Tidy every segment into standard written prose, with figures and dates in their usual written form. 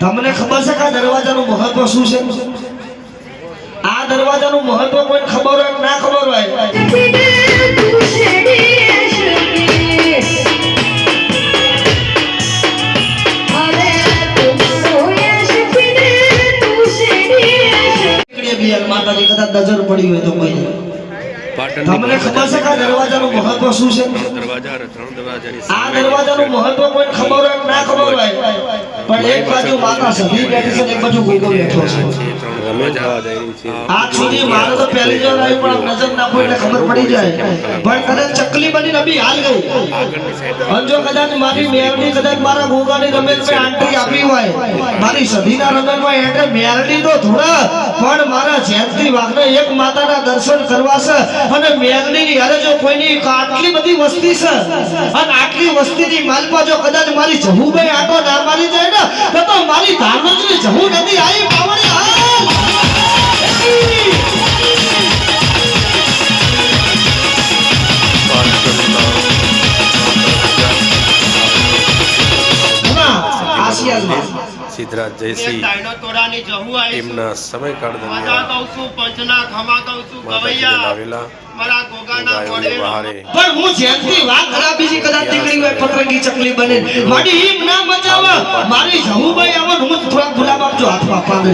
તમને ખબર છે કે આ દરવાજાનું મહત્વ શું છે? આ દરવાજાનું મહત્વ કોઈને ખબર હોય ના ખબર હોય? માતાજી કદાચ નજર પડી હોય તો કોઈ તમને ખબર છે કે આ દરવાજાનું મહત્વ શું છે? આ દરવાજાનું મહત્વ કોઈ ખબર હોય ના ખબર હોય? પણ એક બાજુ માતા સધી બેઠી છે, એક બાજુ ગોગો બેઠો છે. આજ સુધી મારે તો પહેલી જ આવી પણ નજર નાખો એટલે ખબર પડી જાય. પણ કદાચ ચકલી બની નબી હાલ ગઈ અને જો કદાચ મારી મેરડી કદાચ મારા ગોગાની રમેશભાઈ આંટી આપી હોય, મારી સધીના રમેશભાઈ એટલે મેરડી તો થોડા પણ મારા જયંતી વાઘને એક માતાના દર્શન કરવા છે. અને મેરડીની હારે જો કોઈની આટલી બધી વસ્તી છે અને આટલી વસ્તીની માલપા જો કદાચ મારી જહુભાઈ આટો ના મારી જાય ને તો મારી ધામની જહુ નદી આવી પાવડી હાલ. સિદ્ધરાજ જયસિંહ એમના સમયકાળ દરમિયાન મારા ગોગાના પણ હું જેનથી વાત ખરાબી કદાચ દીકરી હોય પતરંગી ચકલી બને મારી હિમ ના મચાવા મારી જહુભાઈ આવન હું થોડા ગુલાબ આપજો હાથમાં પાડે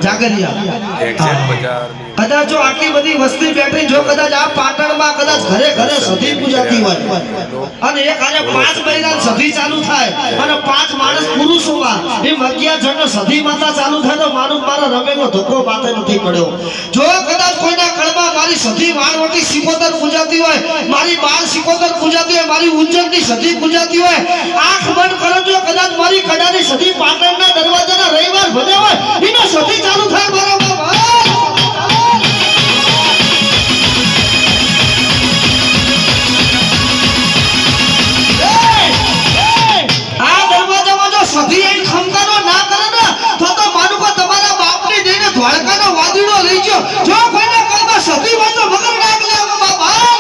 જાગરિયા એક્ઝેક્ટ બજાર કદાચ જો આટલી બધી વસ્તી બેઠી જો કદાચ આ પાટણમાં કદાચ ઘરે ઘરે સધી પૂજાતી હોય અને એક આજે 5 મહિના સધી ચાલુ થાય અને 5 માણસ પુરુષોમાં એ 11 જણનો સધી માતા ચાલુ થાય તો મારા રમેનો ધોકો માથે નથી પડ્યો. જો કદાચ કોઈના કળમાં મારી સધી વાણવટી સિકોતર પૂજાતી હોય, મારી બાળ સિકોતર પૂજાતી હોય, મારી ઉજ્જૈનની સધી પૂજાતી હોય, આંખ બંધ કરો જો કદાચ મારી કડાની સધી પાટણના દરવાજાના રવિવાર ભજે હોય એનો સધી ચાલુ થાય મારા બાપ. સધી એક ખમકાનો ના કરે ને તો માનું કે તમારા બાપની દેને ધોળકાનો વાદળો લઈ ગયો. જો કોઈને કલમાં સધી હોય તો વગર નાક લે બાપા.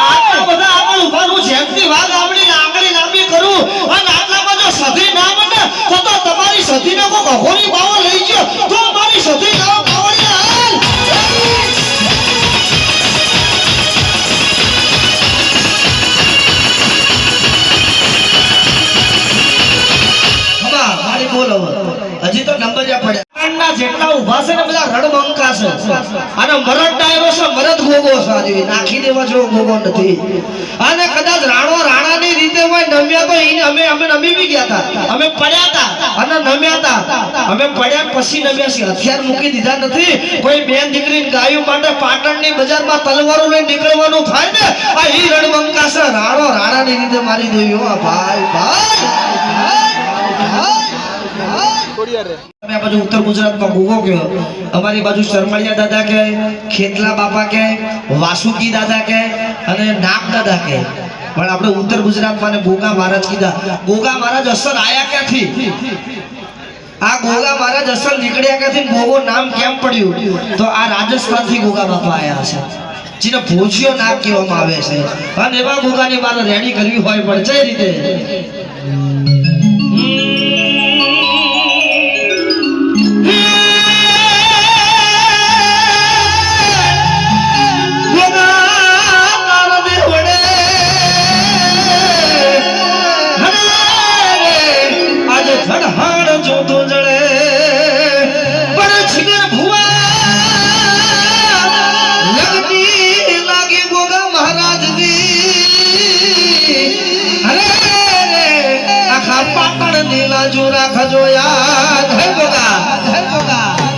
આટલા બધા આગળ ઉભાનું જેમથી વાગ આવડી ને આંગળી લાંબી કરું અને આટલામાં જો સધી ના બને તો તમારી સધીને કોઈ અઘોરી બાવો લઈ ગયો તો મારી સધી ના બાવળી હાલ. બાબા મારી બોલો હજી તો નંબર જ પડ્યા ના જેટલા ઊભા છે ને બધા રણબંકા છે અને મરદ ડાયરો છે, મરદ ગોગો છે. આજે નાખી દેવા જેવો ગોગો નથી. અને કદાચ રાણાની રીતે હોય નમ્યા તો ઈને અમે નમી બી ગયા હતા, અમે પડ્યા હતા અને નમ્યા હતા. અમે પડ્યા પછી નમ્યા છે, હથિયાર મૂકી દીધા નથી. કોઈ બેન દીકરીને ગાયું માટે પાટણની બજારમાં તલવારો લઈને નીકળવાનું થાય ને આ ઈ રણબંકા છે. રાણાની રીતે મારી દેવી હો ભાઈ ભાઈ. અમે બાજુ ઉત્તર ગુજરાતમાં ગોગો કયો, અમારી બાજુ શરમળિયા દાદા કહે, ખેતલા બાપા કહે, વાસુકી દાદા કહે અને નાગ દાદા કહે. પણ આપણે ઉત્તર ગુજરાતમાં ગોગા મહારાજ કીધા. ગોગા મહારાજ અસર આયા ક્યાંથી? આ ગોગા મહારાજ અસર નીકળ્યા ક્યાંથી? ગોગો નામ કેમ પડ્યું? તો આ રાજસ્થાનથી ગોગા બાપા આયા છે, જેને ભોજિયો નામ કહેવામાં આવે છે. અને એવા ગોગાની મારે રેડી કરવી હોય પણ કઈ રીતે?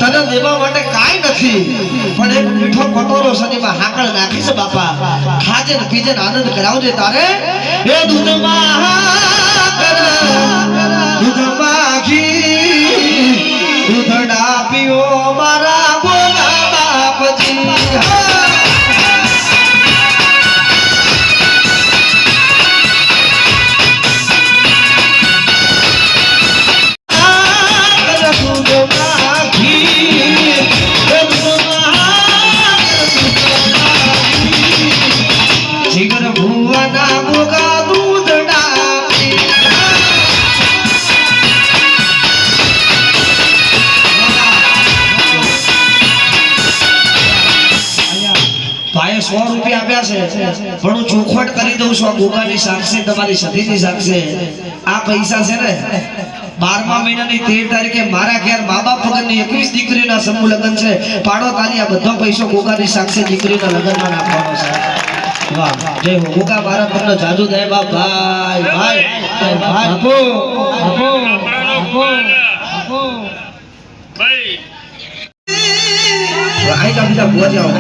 તને દેવા માટે કાઈ નથી પણ એક મીઠો કટોરો સનીમાં હાકળ નાખી છે બાપા. ખાજે ને પીજે ને આનંદ કરાવજે તારે. એ દૂધમાં ઘી દૂધડા પીઓ મારા બોલા બાપજી. 100 રૂપિયા આપ્યા છે પણ હું ચોખવટ કરી દઉં છું આ ગોગાની સાક્ષી તમારી સતીની સાક્ષી આ પૈસા છે ને 12મા મહિનાની 13 તારીખે મારા ઘેર મા બાપ વગરની 21 દીકરીના સમૂહ લગ્ન છે પાડો તાલી આ બધો પૈસો ગોગાની સાક્ષી દીકરીના લગ્નમાં નાખવાનો છે વાહ જય હો ગોગા મારા તમને જાદુ દે બાપ ભાઈ ભાઈ બાપુ બાપુ બાપુ ભાઈ આઈલા બીજા ભૂવા જાઓ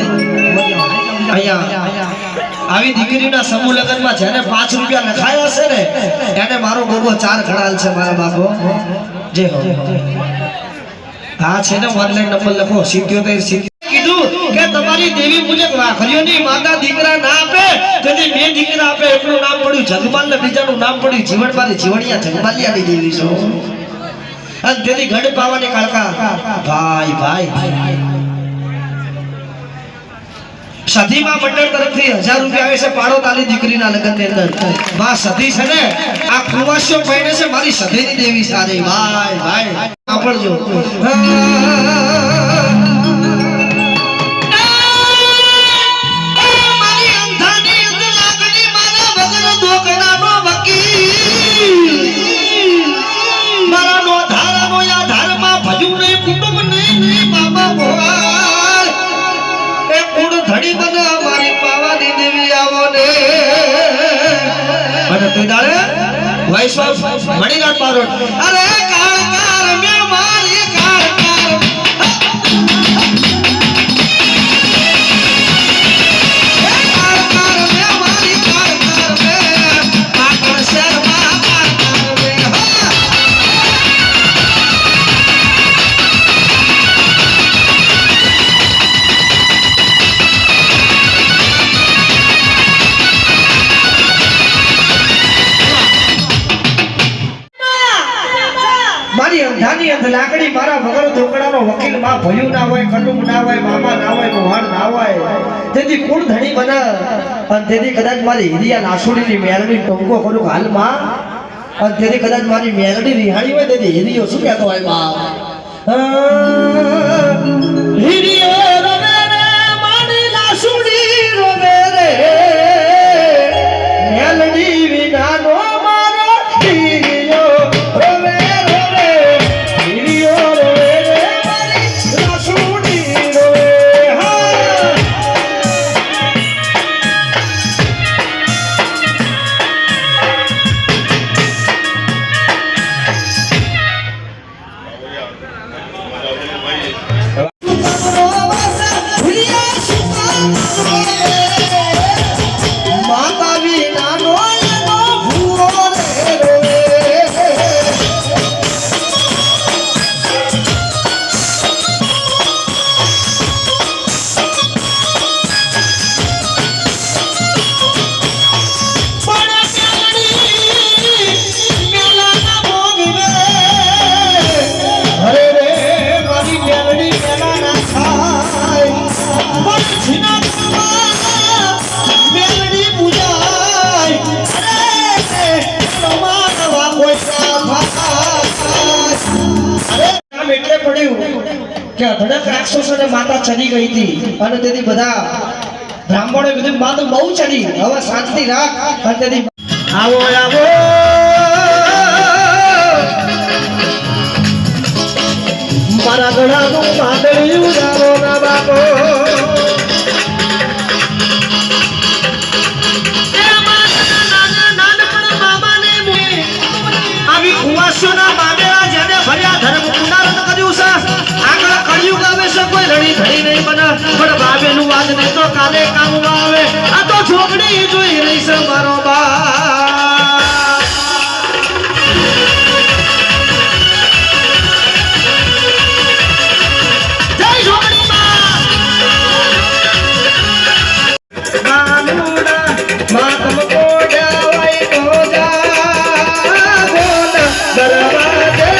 અહીંયા આવી દીકરીના સમૂહ લગ્નમાં જેને 5 રૂપિયા લખાયા છે ને એને મારો ગોગો 4 ઘડાલ છે મારા બાપો જય હો હા છે ને ઓનલાઈન નંબર લખો 77 કીધું કે તમારી દેવી મુજબ રાખડીઓની માતા દીકરા ના આપે તેથી બે દીકરા આપે એકનું નામ પડ્યું જગમાલ ને બીજાનું નામ પડ્યું જીવણમારી જીવણિયા જગમાલિયાની દેવી છો અને તેથી ગઢ પાવાની કાળકા ભાઈ ભાઈ સતીમાં મંડળ તરફથી 1000 રૂપિયા આવે છે પાડો તાલી દીકરીના લગ્નની અંદર માં સતી છે ને આ કુવાસ્યો પૈણે છે મારી સતીની દેવી સારી ભાઈ ભાઈ સાંભળજો મારી અંધાની અંદર લાગણી મારા વગર દોકડાનો વકીલ મારા નો ધારાનો યા ધારમાં ભજું નહીં કુટુંબ નહીં બાબા ભોળ એ કુળ ધડી બના મારી પાવાની દેવી આવો ને અને તે દાડે વૈશ્વ મણીનાથ પારોટ અરે કાળકાર મે મારી કાળકાર કાળકાર મે મારી કાળકાર મે પાટણ શહેરમાં કાળકાર મે મારી અંધાની અંધ લાકડી મારા વગર દોકડાનો વકીલ માં ભયું ના હોય કટુંબ ના હોય મામા ના હોય મોહણ ના હોય તેથી કુળ ધણી બના અને તેથી કદાચ મારી હિરિયા લાસુડીની મેલડી ટોંકો કરું હાલમાં અને તેથી કદાચ મારી મેલડી રિહાણી હોય તેથી હિરિયો શું કહેતો હોય બા હિરિયો રવે રે મારી લાસુડી રવે રે મેલડી વિનાનો મારો હિરિયો રવે કે ધડક રાક્ષસોને માતા ચડી ગઈ હતી અને તેથી બધા બ્રાહ્મણોએ કીધું માં તો બહુ ચડી હવે શાંતિ રાખ અને તેથી આવો આવો મારા ગળાનું માદળિયું જાવો ના બાપો આવી કુવાસોના મામેરા જેને ભર્યા ધર્મ પુનરાવર્તન કર્યું છે આગળ કળિયુગ આવે છે કોઈ રડી ધડી નહીં બને પણ બાબેનું વાદ નહીં તો કાલે કામમાં આવે આ તો ઝોકડી જોઈ રહી છે મારો બા જય ઝોકડી બા ગાનુડા માતમ કોડાવાઈ તો જા બોલ દરવાજે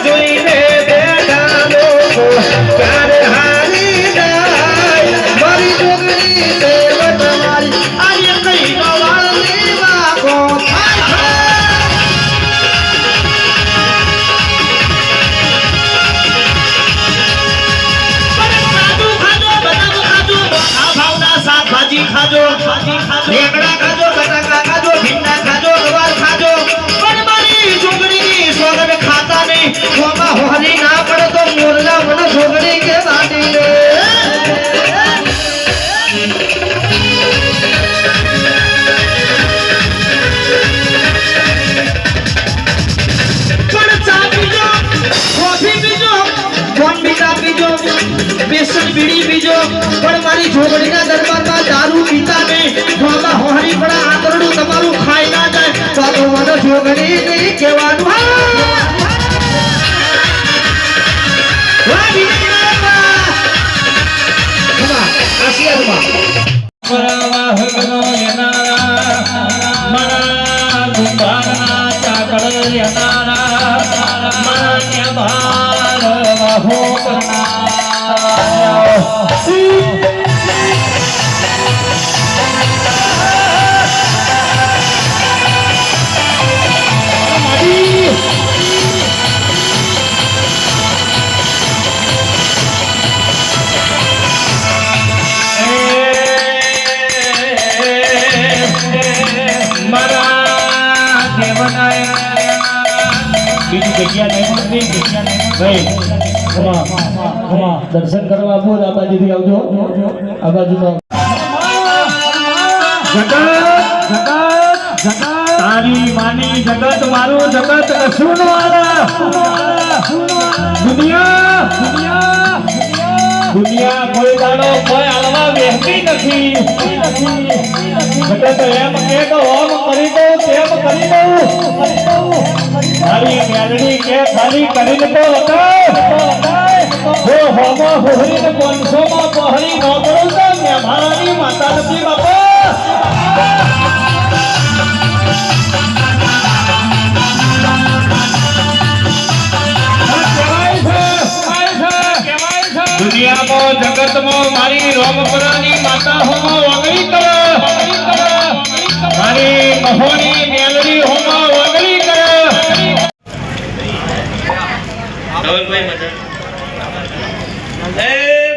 જોઈને રેંગણા ખાજો, બટાકા ખાજો, ભીંડા ખાજો, ગવાર ખાજો, પણ મારી છોકરીની સોગન ખાતા નહીં. મોમાં હોરી ના પડે તો મોરલા મને છોકરી કે વાટી લે. પણ ચા પીજો, કોફી પીજો, બોર્નવિટા પીજો, બેસન બીડી પીજો, પણ મારી છોકરીના દરબારમાં દારૂ પીતા નહીં. મોમાં હોરી પડે આંતરડું તમારું ખાઈ ના જાય તો મને છોકરી નહીં કહેવાનું. વાહ વિનયમાં ખમા આશીર્વાદમાં પરવાહગનો લેનારા મારા ગુંભારના ચાકળ લેનારા માન્ય ભાર વાહો કરનારા બીજી જગ્યા નહીં મળતી. ભાઈ દર્શન કરવા આવો, આ બાજુથી આવજો. આ બાજુમાં જગત તારી માની જગત મારું જગત કશું નો આલા. દુનિયા કોઈ દાડો કોઈ આલવા બેસતી નથી. જગત એમ કે તો ઓમ કરી દઉં તેમ કરી દઉં. મારી મેલડી કે ખાલી કરીને તો હો હોમો હોરીને 500 માં પહરી નો કરું તો મારી માતા નથી બાપા. દુનિયામાં જગતમાં મારી રોમપુરાની માતા હોમો વગડી કરે. મારી મહોની મેલડી હોમો વગડી કરે. ધવલભાઈ મજા એ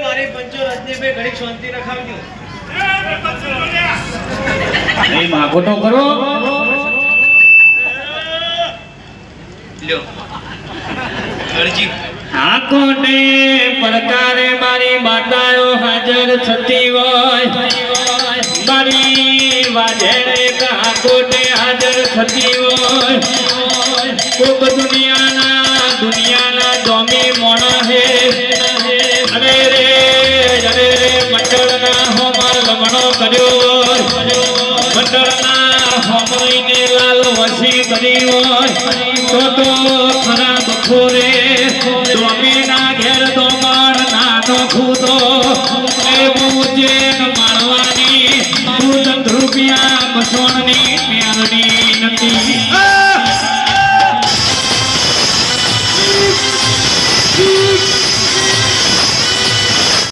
મારી પંચો રજનીભાઈ ઘડી શાંતિ રખાવજો. એ માગો તો કરો. લ્યો અરજી આંખોને પડકારે મારી માતાઓ હાજર થતી હોય. મારી વાજેણે આંખોને હાજર થતી હોય. કોક દુનિયાના જોમી મોણા હે. અરે રે મંડળના હોમર લમણો કર્યો હોય. મંડળના હોમઈને લાલ વસી કરી હોય તો ખરા બખોરે સ્વામીના ઘેર તો માણ નાનો ખુદો એવું જેન માણવાની રૂપિયા બસોણ